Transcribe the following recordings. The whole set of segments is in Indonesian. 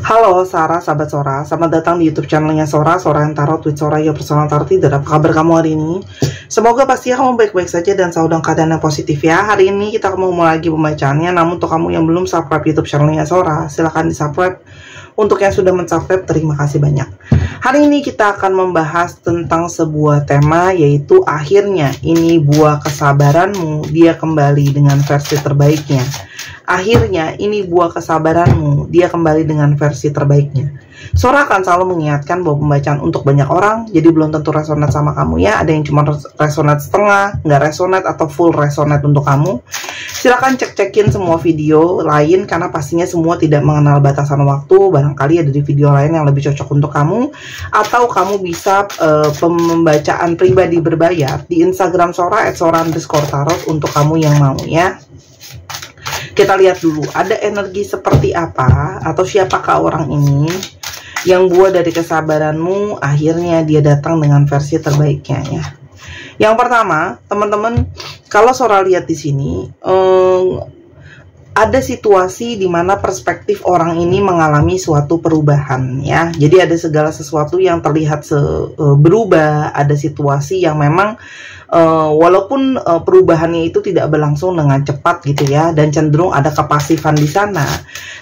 Halo Sarah, sahabat Sora, selamat datang di YouTube channelnya Sora, Sora yang Tarot with Sora, your personal tarot reader. Apa kabar kamu hari ini? Semoga pastinya kamu baik-baik saja dan selalu dalam keadaan yang positif ya. Hari ini kita mau mulai lagi pembacaannya, namun untuk kamu yang belum subscribe YouTube channelnya Sora, silahkan di subscribe. Untuk yang sudah mensubscribe, terima kasih banyak. Hari ini kita akan membahas tentang sebuah tema, yaitu akhirnya ini buah kesabaranmu, dia kembali dengan versi terbaiknya. Akhirnya ini buah kesabaranmu, dia kembali dengan versi terbaiknya. Sora akan selalu mengingatkan bahwa pembacaan untuk banyak orang, jadi belum tentu resonate sama kamu ya. Ada yang cuma resonate setengah, nggak resonate atau full resonate untuk kamu. Silakan cek-cekin semua video lain, karena pastinya semua tidak mengenal batasan waktu. Barangkali ada di video lain yang lebih cocok untuk kamu. Atau kamu bisa pembacaan pribadi berbayar di Instagram Sora @sora_tarot untuk kamu yang mau ya. Kita lihat dulu, ada energi seperti apa atau siapakah orang ini yang buah dari kesabaranmu, akhirnya dia datang dengan versi terbaiknya ya. Yang pertama, teman-teman, kalau Sora lihat di sini, ada situasi di mana perspektif orang ini mengalami suatu perubahan ya. Jadi ada segala sesuatu yang terlihat berubah, ada situasi yang memang walaupun perubahannya itu tidak berlangsung dengan cepat gitu ya, dan cenderung ada kepasifan di sana.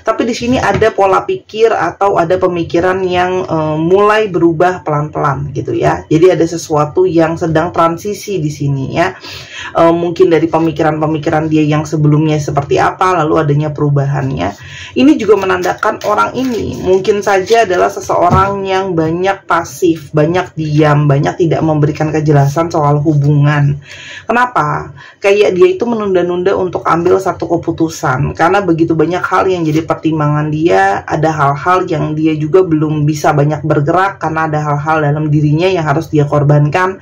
Tapi di sini ada pola pikir atau ada pemikiran yang mulai berubah pelan-pelan gitu ya. Jadi ada sesuatu yang sedang transisi di sini ya. Mungkin dari pemikiran-pemikiran dia yang sebelumnya seperti apa, lalu adanya perubahannya. Ini juga menandakan orang ini mungkin saja adalah seseorang yang banyak pasif, banyak diam, banyak tidak memberikan kejelasan soal hubungan. Kenapa? Kayak dia itu menunda-nunda untuk ambil satu keputusan, karena begitu banyak hal yang jadi pertimbangan dia. Ada hal-hal yang dia juga belum bisa banyak bergerak, karena ada hal-hal dalam dirinya yang harus dia korbankan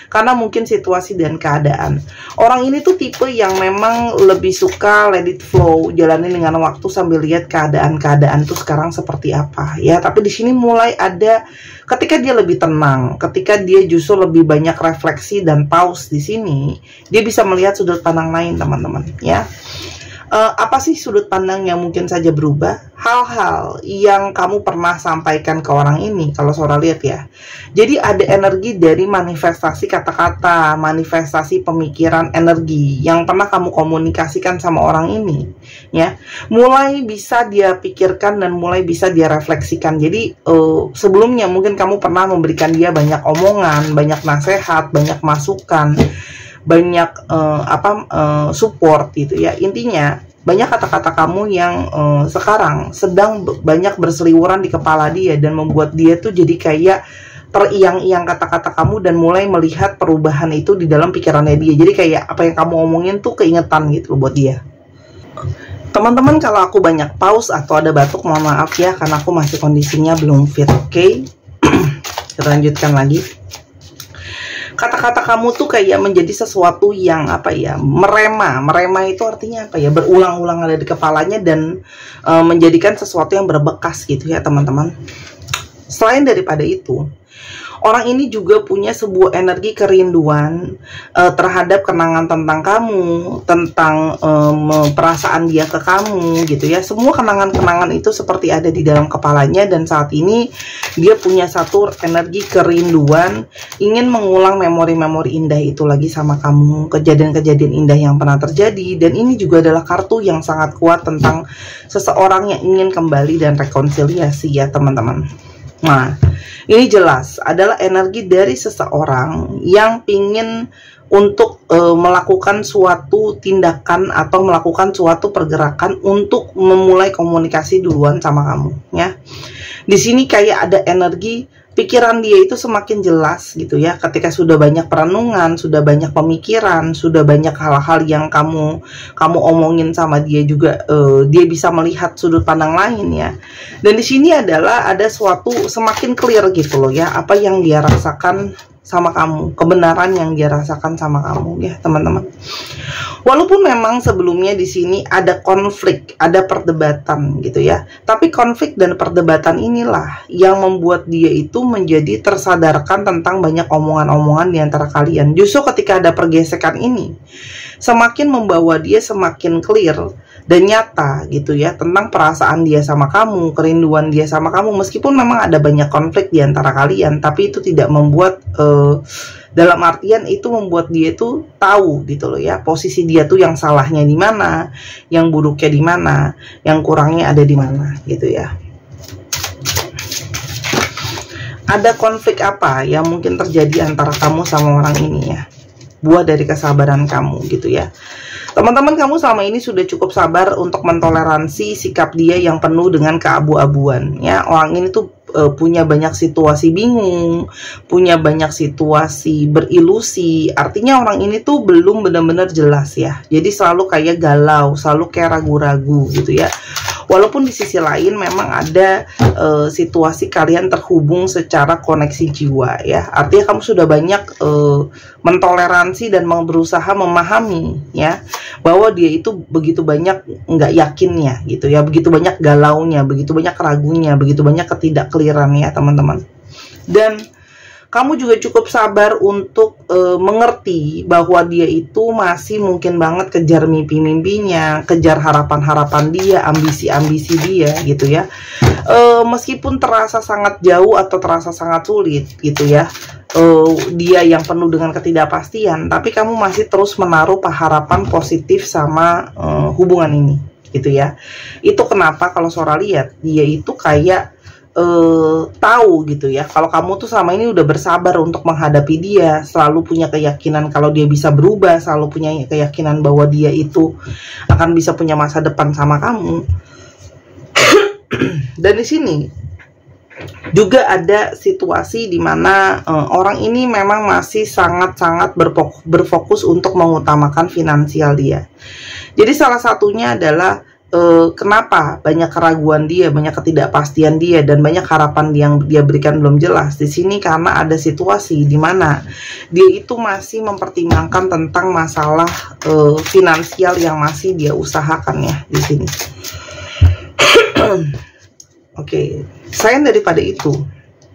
karena mungkin situasi dan keadaan. Orang ini tuh tipe yang memang lebih suka let it flow, jalanin dengan waktu sambil lihat keadaan-keadaan tuh sekarang seperti apa ya. Tapi di sini mulai ada ketika dia lebih tenang, ketika dia justru lebih banyak refleksi dan pause di sini, dia bisa melihat sudut pandang lain, teman-teman ya. Apa sih sudut pandang yang mungkin saja berubah? Hal-hal yang kamu pernah sampaikan ke orang ini, kalau Sora lihat ya. Jadi ada energi dari manifestasi kata-kata, manifestasi pemikiran, energi yang pernah kamu komunikasikan sama orang ini ya. Mulai bisa dia pikirkan dan mulai bisa dia refleksikan. Jadi sebelumnya mungkin kamu pernah memberikan dia banyak omongan, banyak nasihat, banyak masukan, banyak support gitu ya. Intinya banyak kata-kata kamu yang sekarang sedang banyak berseliweran di kepala dia dan membuat dia tuh jadi kayak teriang-iang kata-kata kamu dan mulai melihat perubahan itu di dalam pikirannya dia. Jadi kayak apa yang kamu omongin tuh keingetan gitu buat dia. Teman-teman, kalau aku banyak pause atau ada batuk, mohon maaf ya, karena aku masih kondisinya belum fit. Oke? Kita lanjutkan lagi. Kata-kata kamu tuh kayak menjadi sesuatu yang apa ya, merema itu artinya apa ya, berulang-ulang ada di kepalanya dan menjadikan sesuatu yang berbekas gitu ya teman-teman. Selain daripada itu, orang ini juga punya sebuah energi kerinduan terhadap kenangan tentang kamu, tentang perasaan dia ke kamu gitu ya. Semua kenangan-kenangan itu seperti ada di dalam kepalanya, dan saat ini dia punya satu energi kerinduan, ingin mengulang memori-memori indah itu lagi sama kamu, kejadian-kejadian indah yang pernah terjadi. Dan ini juga adalah kartu yang sangat kuat tentang seseorang yang ingin kembali dan rekonsiliasi ya teman-teman. Nah, ini jelas adalah energi dari seseorang yang pingin untuk melakukan suatu tindakan atau melakukan suatu pergerakan untuk memulai komunikasi duluan sama kamu ya. Di sini kayak ada energi pikiran dia itu semakin jelas gitu ya, ketika sudah banyak perenungan, sudah banyak pemikiran, sudah banyak hal-hal yang kamu omongin sama dia juga, dia bisa melihat sudut pandang lain ya. Dan di sini adalah ada suatu semakin clear gitu loh ya, apa yang dia rasakan sama kamu, kebenaran yang dia rasakan sama kamu ya teman-teman. Walaupun memang sebelumnya di sini ada konflik, ada perdebatan gitu ya, tapi konflik dan perdebatan inilah yang membuat dia itu menjadi tersadarkan tentang banyak omongan-omongan di antara kalian. Justru ketika ada pergesekan ini, semakin membawa dia semakin clear dan nyata gitu ya tentang perasaan dia sama kamu, kerinduan dia sama kamu. Meskipun memang ada banyak konflik di antara kalian, tapi itu tidak membuat dalam artian itu membuat dia itu tahu gitu loh ya, posisi dia tuh yang salahnya di mana, yang buruknya di mana, yang kurangnya ada di mana gitu ya. Ada konflik apa yang mungkin terjadi antara kamu sama orang ini ya? Buah dari kesabaran kamu gitu ya. Teman-teman, kamu selama ini sudah cukup sabar untuk mentoleransi sikap dia yang penuh dengan keabu-abuan ya. Orang ini tuh punya banyak situasi bingung, punya banyak situasi berilusi. Artinya orang ini tuh belum benar-benar jelas ya. Jadi selalu kayak galau, selalu kayak ragu-ragu gitu ya. Walaupun di sisi lain memang ada situasi kalian terhubung secara koneksi jiwa ya. Artinya kamu sudah banyak mentoleransi dan berusaha memahami ya, bahwa dia itu begitu banyak nggak yakinnya gitu ya, begitu banyak galaunya, begitu banyak ragunya, begitu banyak ketidakkeliran ya teman-teman. Dan kamu juga cukup sabar untuk mengerti bahwa dia itu masih mungkin banget kejar mimpi-mimpinya, kejar harapan-harapan dia, ambisi-ambisi dia gitu ya. Meskipun terasa sangat jauh atau terasa sangat sulit gitu ya, dia yang penuh dengan ketidakpastian, tapi kamu masih terus menaruh harapan positif sama hubungan ini gitu ya. Itu kenapa kalau Sora lihat dia itu kayak tahu gitu ya, kalau kamu tuh selama ini udah bersabar untuk menghadapi dia, selalu punya keyakinan kalau dia bisa berubah, selalu punya keyakinan bahwa dia itu akan bisa punya masa depan sama kamu. Dan di sini juga ada situasi di mana orang ini memang masih sangat-sangat berfokus untuk mengutamakan finansial dia. Jadi salah satunya adalah kenapa banyak keraguan dia, banyak ketidakpastian dia, dan banyak harapan yang dia berikan belum jelas di sini, karena ada situasi di mana dia itu masih mempertimbangkan tentang masalah finansial yang masih dia usahakan ya di sini. Oke, selain daripada itu,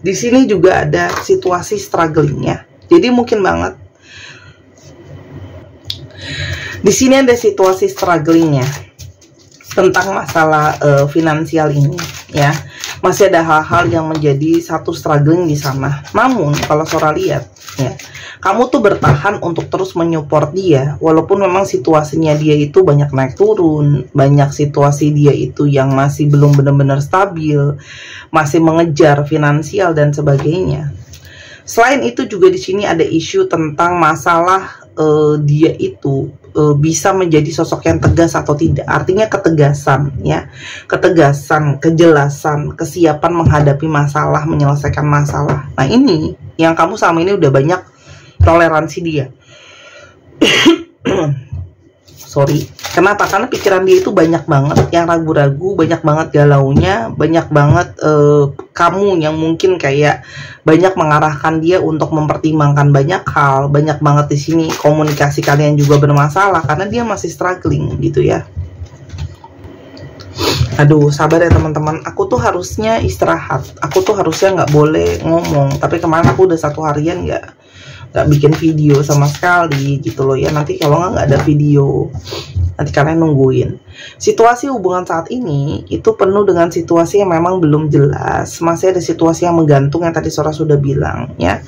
di sini juga ada situasi struggling ya. Jadi mungkin banget di sini ada situasi strugglingnya tentang masalah finansial ini ya. Masih ada hal-hal yang menjadi satu struggling di sana. Namun kalau Sora lihat ya, kamu tuh bertahan untuk terus menyupport dia, walaupun memang situasinya dia itu banyak naik turun, banyak situasi dia itu yang masih belum benar-benar stabil, masih mengejar finansial dan sebagainya. Selain itu juga di sini ada isu tentang masalah dia itu bisa menjadi sosok yang tegas atau tidak. Artinya ketegasan ya, ketegasan, kejelasan, kesiapan menghadapi masalah, menyelesaikan masalah. Nah ini yang kamu sama ini udah banyak toleransi dia. Sorry, kenapa? Karena pikiran dia itu banyak banget yang ragu-ragu, banyak banget galaunya, banyak banget kamu yang mungkin kayak banyak mengarahkan dia untuk mempertimbangkan banyak hal, banyak banget di sini komunikasi kalian juga bermasalah karena dia masih struggling gitu ya. Aduh, sabar ya teman-teman, aku tuh harusnya istirahat, aku tuh harusnya nggak boleh ngomong, tapi kemarin aku udah 1 harian nggak bikin video sama sekali gitu loh ya. Nanti kalau nggak ada video, nanti kalian nungguin. Situasi hubungan saat ini itu penuh dengan situasi yang memang belum jelas, masih ada situasi yang menggantung yang tadi Sora sudah bilang ya.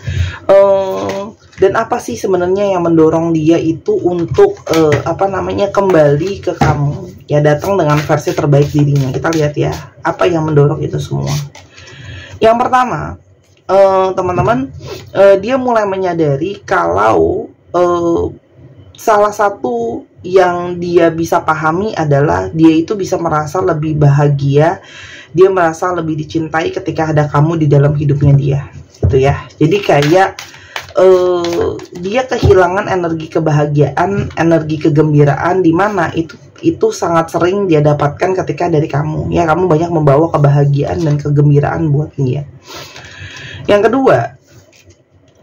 Dan apa sih sebenarnya yang mendorong dia itu untuk kembali ke kamu ya, datang dengan versi terbaik dirinya. Kita lihat ya, apa yang mendorong itu semua. Yang pertama, teman-teman, dia mulai menyadari kalau salah satu yang dia bisa pahami adalah dia itu bisa merasa lebih bahagia, dia merasa lebih dicintai ketika ada kamu di dalam hidupnya dia gitu ya. Jadi kayak dia kehilangan energi kebahagiaan, energi kegembiraan, di mana itu sangat sering dia dapatkan ketika dari kamu ya. Kamu banyak membawa kebahagiaan dan kegembiraan buat dia. Yang kedua,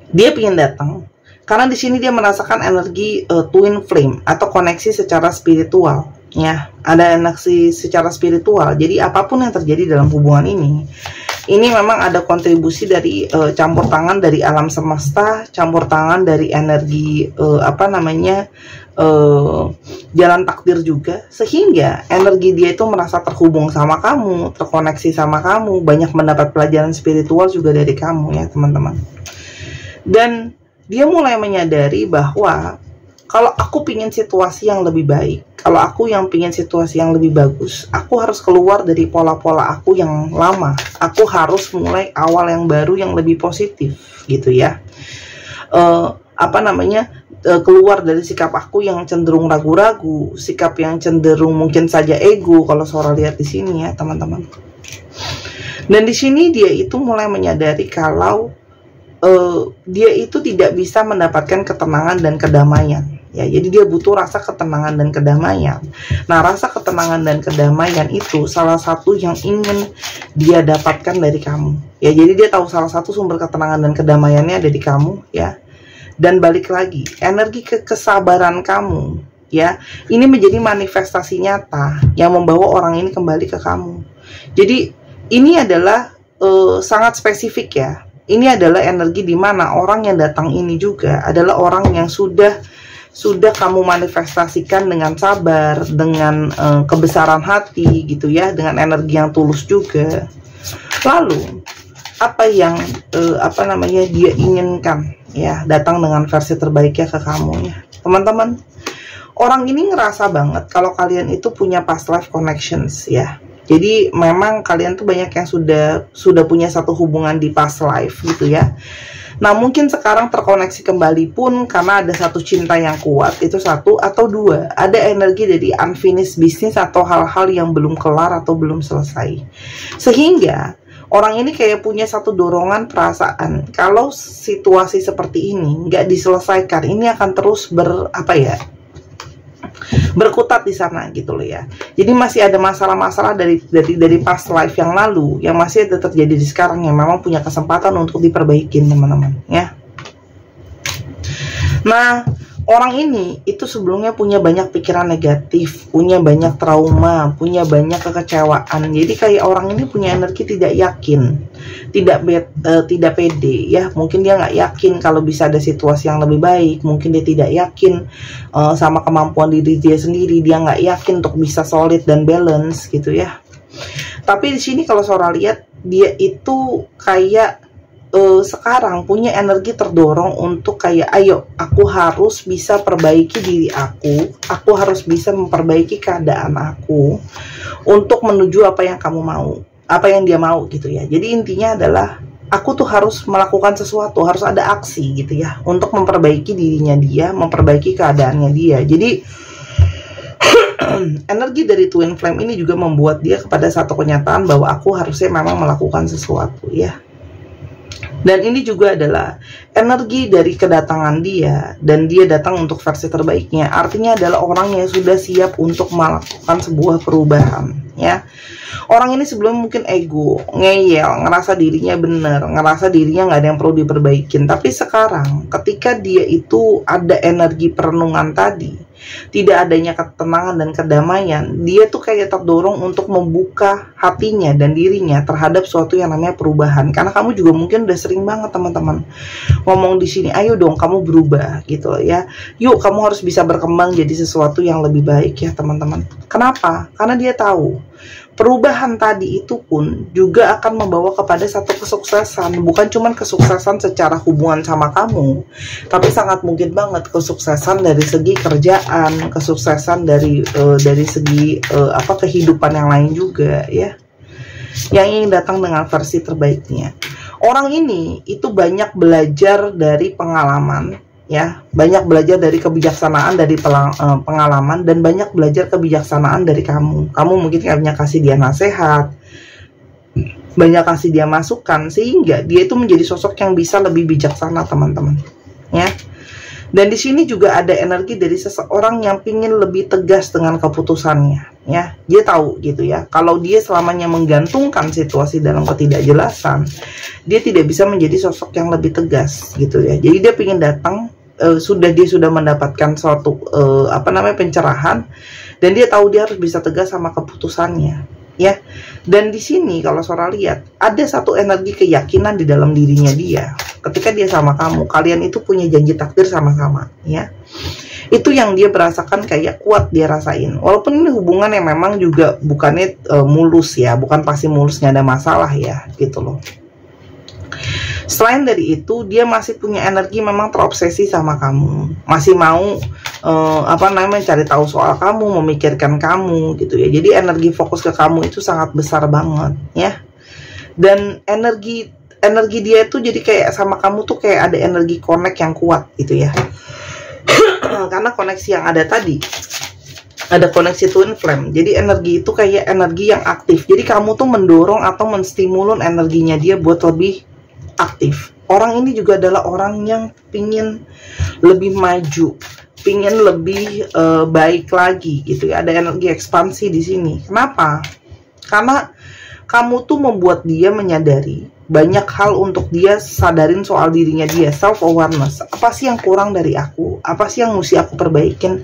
dia ingin datang karena di sini dia merasakan energi twin flame atau koneksi secara spiritual ya. Ada energi secara spiritual. Jadi apapun yang terjadi dalam hubungan ini memang ada kontribusi dari campur tangan dari alam semesta, campur tangan dari energi jalan takdir juga, sehingga energi dia itu merasa terhubung sama kamu, terkoneksi sama kamu, banyak mendapat pelajaran spiritual juga dari kamu ya teman-teman. Dan dia mulai menyadari bahwa kalau aku pingin situasi yang lebih baik, kalau aku yang pingin situasi yang lebih bagus, aku harus keluar dari pola-pola aku yang lama, aku harus mulai awal yang baru yang lebih positif gitu ya. Keluar dari sikap aku yang cenderung ragu-ragu, sikap yang cenderung mungkin saja ego kalau Sora lihat di sini ya teman-teman. Dan di sini dia itu mulai menyadari kalau dia itu tidak bisa mendapatkan ketenangan dan kedamaian ya, jadi dia butuh rasa ketenangan dan kedamaian. Nah, rasa ketenangan dan kedamaian itu salah satu yang ingin dia dapatkan dari kamu ya, jadi dia tahu salah satu sumber ketenangan dan kedamaiannya ada di kamu ya. Dan balik lagi, energi kesabaran kamu ya, ini menjadi manifestasi nyata yang membawa orang ini kembali ke kamu. Jadi ini adalah sangat spesifik ya. Ini adalah energi di mana orang yang datang ini juga adalah orang yang sudah kamu manifestasikan dengan sabar, dengan kebesaran hati gitu ya, dengan energi yang tulus juga. Lalu apa yang dia inginkan ya, datang dengan versi terbaiknya ke kamu ya teman-teman. Orang ini ngerasa banget kalau kalian itu punya past life connections ya. Jadi memang kalian tuh banyak yang sudah punya satu hubungan di past life gitu ya. Nah, mungkin sekarang terkoneksi kembali pun karena ada satu cinta yang kuat, itu satu, atau dua, ada energi dari unfinished business atau hal-hal yang belum kelar atau belum selesai. Sehingga orang ini kayak punya satu dorongan perasaan kalau situasi seperti ini nggak diselesaikan, ini akan terus berkutat di sana gitu loh ya. Jadi masih ada masalah-masalah dari past life yang lalu yang masih ada terjadi di sekarang yang memang punya kesempatan untuk diperbaikin teman-teman ya. Nah, orang ini itu sebelumnya punya banyak pikiran negatif, punya banyak trauma, punya banyak kekecewaan. Jadi kayak orang ini punya energi tidak yakin, tidak pede ya. Mungkin dia nggak yakin kalau bisa ada situasi yang lebih baik. Mungkin dia tidak yakin sama kemampuan diri dia sendiri. Dia nggak yakin untuk bisa solid dan balance gitu ya. Tapi di sini kalau Sora lihat, dia itu kayak sekarang punya energi terdorong untuk kayak, ayo aku harus bisa perbaiki diri aku harus bisa memperbaiki keadaan aku untuk menuju apa yang kamu mau, apa yang dia mau gitu ya. Jadi intinya adalah aku tuh harus melakukan sesuatu, harus ada aksi gitu ya untuk memperbaiki dirinya dia, memperbaiki keadaannya dia. Jadi energi dari twin flame ini juga membuat dia kepada satu kenyataan bahwa aku harusnya memang melakukan sesuatu ya. Dan ini juga adalah energi dari kedatangan dia, dan dia datang untuk versi terbaiknya. Artinya adalah orang yang sudah siap untuk melakukan sebuah perubahan ya. Orang ini sebelumnya mungkin ego, ngeyel, ngerasa dirinya benar, ngerasa dirinya nggak ada yang perlu diperbaikin. Tapi sekarang ketika dia itu ada energi perenungan tadi, tidak adanya ketenangan dan kedamaian, dia tuh kayak terdorong untuk membuka hatinya dan dirinya terhadap suatu yang namanya perubahan. Karena kamu juga mungkin udah sering banget teman-teman ngomong di sini, ayo dong kamu berubah gitu ya. Yuk kamu harus bisa berkembang jadi sesuatu yang lebih baik ya teman-teman. Kenapa? Karena dia tahu perubahan tadi itu pun juga akan membawa kepada satu kesuksesan. Bukan cuma kesuksesan secara hubungan sama kamu, tapi sangat mungkin banget kesuksesan dari segi kerjaan, kesuksesan dari segi kehidupan yang lain juga ya, yang ingin datang dengan versi terbaiknya. Orang ini itu banyak belajar dari pengalaman ya, banyak belajar dari kebijaksanaan dari pengalaman, dan banyak belajar kebijaksanaan dari kamu. Kamu mungkin banyak kasih dia nasihat, banyak kasih dia masukan, sehingga dia itu menjadi sosok yang bisa lebih bijaksana teman-teman ya. Dan di sini juga ada energi dari seseorang yang pingin lebih tegas dengan keputusannya ya. Dia tahu gitu ya, kalau dia selamanya menggantungkan situasi dalam ketidakjelasan, dia tidak bisa menjadi sosok yang lebih tegas gitu ya. Jadi dia pingin datang, dia sudah mendapatkan suatu pencerahan, dan dia tahu dia harus bisa tegas sama keputusannya ya. Dan di sini kalau Sora lihat ada satu energi keyakinan di dalam dirinya dia. Ketika dia sama kamu, kalian itu punya janji takdir sama-sama, ya. Itu yang dia merasakan kayak kuat dia rasain. Walaupun ini hubungan yang memang juga bukannya mulus ya, bukan pasti mulus, nggak ada masalah ya, gitu loh. Selain dari itu, dia masih punya energi memang terobsesi sama kamu, masih mau cari tahu soal kamu, memikirkan kamu gitu ya. Jadi energi fokus ke kamu itu sangat besar banget ya. Dan energi dia itu jadi kayak sama kamu tuh kayak ada energi connect yang kuat gitu ya. Karena koneksi yang ada tadi, ada koneksi twin flame. Jadi energi itu kayak energi yang aktif. Jadi kamu tuh mendorong atau menstimulun energinya dia buat lebih aktif. Orang ini juga adalah orang yang pingin lebih maju, pingin lebih baik lagi gitu ya. Ada energi ekspansi di sini. Kenapa? Karena kamu tuh membuat dia menyadari banyak hal untuk dia sadarin soal dirinya dia, self awareness. Apa sih yang kurang dari aku? Apa sih yang mesti aku perbaikin?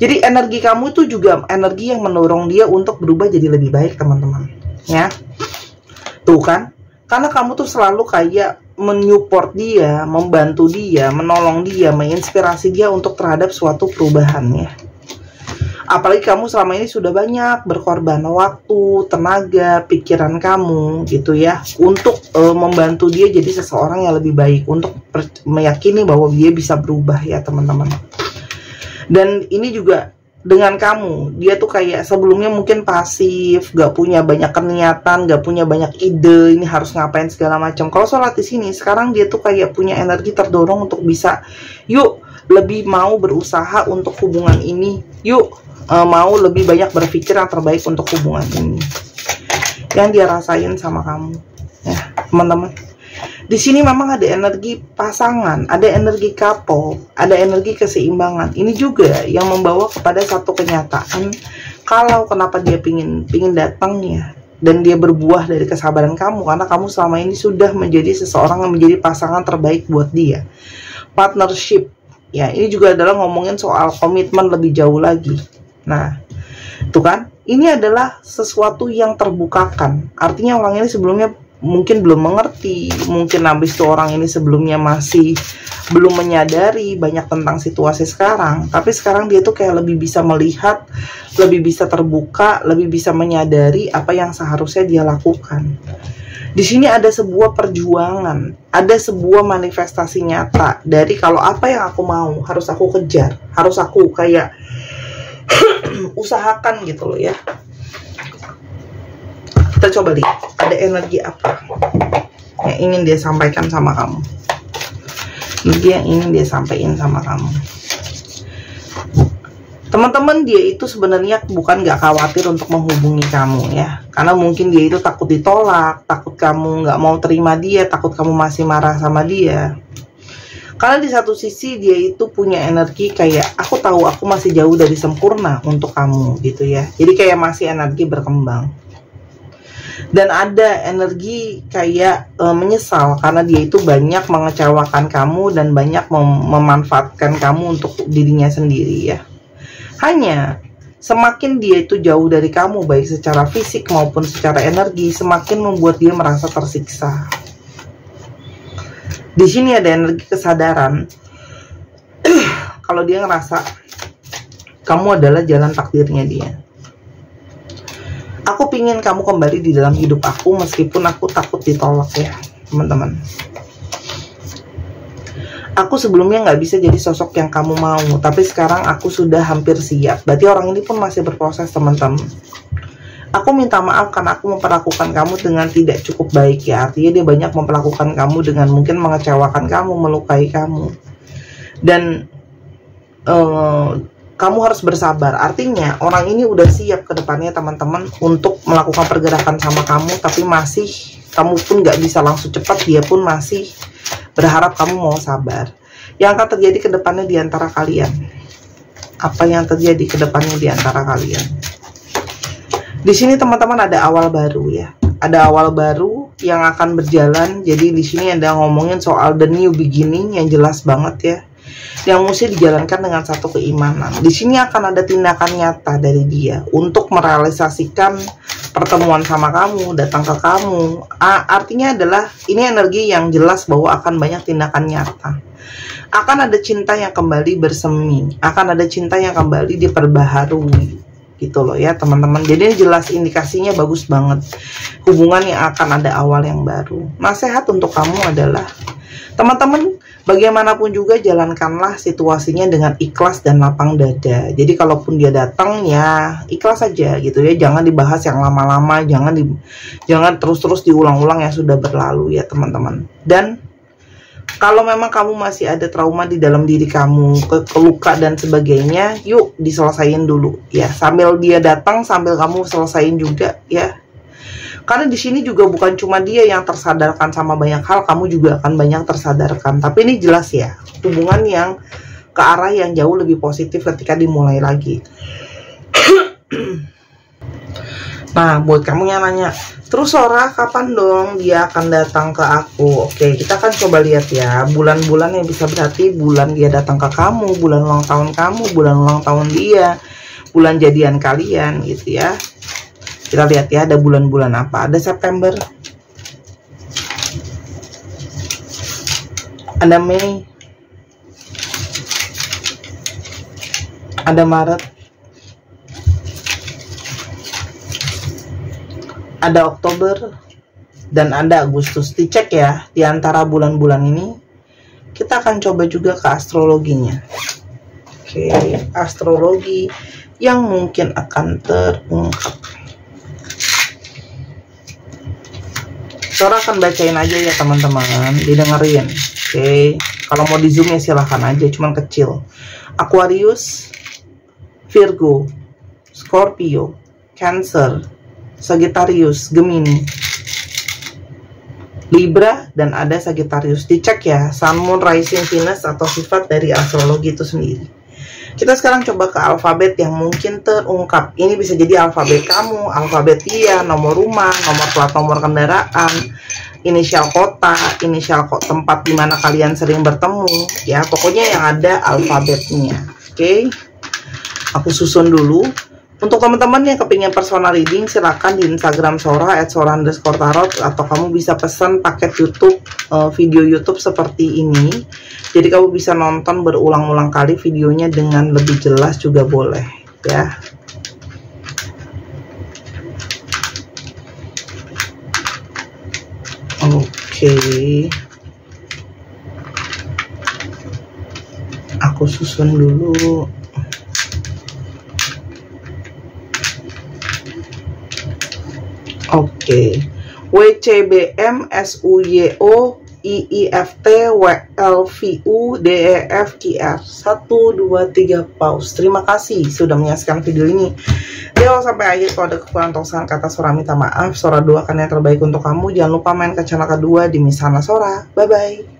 Jadi energi kamu itu juga energi yang mendorong dia untuk berubah jadi lebih baik, teman-teman. Ya, tuh kan? Karena kamu tuh selalu kayak menyupport dia, membantu dia, menolong dia, menginspirasi dia untuk terhadap suatu perubahan ya. Apalagi kamu selama ini sudah banyak berkorban waktu, tenaga, pikiran kamu gitu ya, untuk membantu dia jadi seseorang yang lebih baik, untuk meyakini bahwa dia bisa berubah ya teman-teman. Dan ini juga dengan kamu, dia tuh kayak sebelumnya mungkin pasif, gak punya banyak niatan, gak punya banyak ide, ini harus ngapain segala macam. Kalau sholat di sini, sekarang dia tuh kayak punya energi terdorong untuk bisa, yuk lebih mau berusaha untuk hubungan ini, yuk mau lebih banyak berpikir yang terbaik untuk hubungan ini. Yang dia rasain sama kamu, ya teman-teman. Di sini memang ada energi pasangan, ada energi couple, ada energi keseimbangan. Ini juga yang membawa kepada satu kenyataan kalau kenapa dia pingin datang ya, dan dia berbuah dari kesabaran kamu, karena kamu selama ini sudah menjadi seseorang yang menjadi pasangan terbaik buat dia. Partnership, ya ini juga adalah ngomongin soal komitmen lebih jauh lagi. Nah, itu kan, ini adalah sesuatu yang terbukakan. Artinya orang ini sebelumnya mungkin belum mengerti, mungkin habis itu orang ini sebelumnya masih belum menyadari banyak tentang situasi sekarang, tapi sekarang dia tuh kayak lebih bisa melihat, lebih bisa terbuka, lebih bisa menyadari apa yang seharusnya dia lakukan. Di sini ada sebuah perjuangan, ada sebuah manifestasi nyata dari kalau apa yang aku mau harus aku kejar, harus aku kayak usahakan gitu loh ya. Kita coba lihat ada energi apa yang ingin dia sampaikan sama kamu, energi yang ingin dia sampaikan sama kamu. Teman-teman, dia itu sebenarnya bukan gak khawatir untuk menghubungi kamu ya, karena mungkin dia itu takut ditolak, takut kamu gak mau terima dia, takut kamu masih marah sama dia. Karena di satu sisi dia itu punya energi kayak aku tahu aku masih jauh dari sempurna untuk kamu gitu ya. Jadi kayak masih energi berkembang. Dan ada energi kayak menyesal karena dia itu banyak mengecewakan kamu dan banyak memanfaatkan kamu untuk dirinya sendiri ya. Hanya semakin dia itu jauh dari kamu baik secara fisik maupun secara energi, semakin membuat dia merasa tersiksa. Di sini ada energi kesadaran kalau dia ngerasa kamu adalah jalan takdirnya dia. Aku pingin kamu kembali di dalam hidup aku meskipun aku takut ditolak ya teman-teman. Aku sebelumnya nggak bisa jadi sosok yang kamu mau, tapi sekarang aku sudah hampir siap. Berarti orang ini pun masih berproses teman-teman. Aku minta maaf karena aku memperlakukan kamu dengan tidak cukup baik ya. Artinya dia banyak memperlakukan kamu dengan mungkin mengecewakan kamu, melukai kamu. Dan kamu harus bersabar. Artinya orang ini udah siap ke depannya teman-teman untuk melakukan pergerakan sama kamu, tapi masih kamu pun gak bisa langsung cepat, dia pun masih berharap kamu mau sabar. Yang akan terjadi ke depannya di antara kalian, apa yang terjadi ke depannya di antara kalian. Di sini teman-teman ada awal baru ya. Ada awal baru yang akan berjalan. Jadi di sini ada ngomongin soal the new beginning yang jelas banget ya. Yang mesti dijalankan dengan satu keimanan. Di sini akan ada tindakan nyata dari dia untuk merealisasikan pertemuan sama kamu, datang ke kamu. Artinya adalah ini energi yang jelas bahwa akan banyak tindakan nyata. Akan ada cinta yang kembali bersemi, akan ada cinta yang kembali diperbaharui, gitu loh ya teman-teman. Jadi ini jelas indikasinya bagus banget. Hubungan yang akan ada awal yang baru. Nasihat untuk kamu adalah, teman-teman, bagaimanapun juga jalankanlah situasinya dengan ikhlas dan lapang dada. Jadi kalaupun dia datang ya ikhlas saja gitu ya. Jangan dibahas yang lama-lama, jangan terus-terus diulang-ulang yang sudah berlalu ya teman-teman. Dan kalau memang kamu masih ada trauma di dalam diri kamu, keluka dan sebagainya, yuk diselesain dulu ya. Sambil dia datang, sambil kamu selesain juga ya. Karena di sini juga bukan cuma dia yang tersadarkan sama banyak hal, kamu juga akan banyak tersadarkan. Tapi ini jelas ya, hubungan yang ke arah yang jauh lebih positif ketika dimulai lagi. Nah, buat kamu yang nanya, terus Sora kapan dong dia akan datang ke aku? Oke, kita akan coba lihat ya, bulan-bulan yang bisa berarti bulan dia datang ke kamu, bulan ulang tahun kamu, bulan ulang tahun dia, bulan jadian kalian gitu ya. Kita lihat ya, ada bulan-bulan apa? Ada September, ada Mei, ada Maret, ada Oktober, dan ada Agustus. Dicek ya, di antara bulan-bulan ini kita akan coba juga ke astrologinya. Oke, astrologi yang mungkin akan terungkap. Sora akan bacain aja ya teman-teman, didengerin. Oke, kalau mau di zoom ya silahkan aja, cuman kecil. Aquarius, Virgo, Scorpio, Cancer, Sagittarius, Gemini, Libra, dan ada Sagittarius. Dicek ya, Sun, Moon, Rising, Venus atau sifat dari astrologi itu sendiri. Kita sekarang coba ke alfabet yang mungkin terungkap. Ini bisa jadi alfabet kamu, alfabet dia, nomor rumah, nomor plat nomor kendaraan, inisial kota, inisial tempat di mana kalian sering bertemu, ya pokoknya yang ada alfabetnya. Oke, aku susun dulu. Untuk teman-teman yang kepingin personal reading, silahkan di Instagram Sora @sora_tarot, atau kamu bisa pesan paket YouTube, video YouTube seperti ini. Jadi kamu bisa nonton berulang-ulang kali videonya dengan lebih jelas juga boleh ya. Oke. Aku susun dulu. Oke, WCBM SUYO IIFT WLVU DEFQR 1 2 3 pause. Terima kasih sudah menyaksikan video ini. Kalau sampai akhir, kalau ada kekurangan atau kata Sora minta maaf. Sora doakan yang terbaik untuk kamu. Jangan lupa main ke channel kedua di Misana Sora. Bye bye.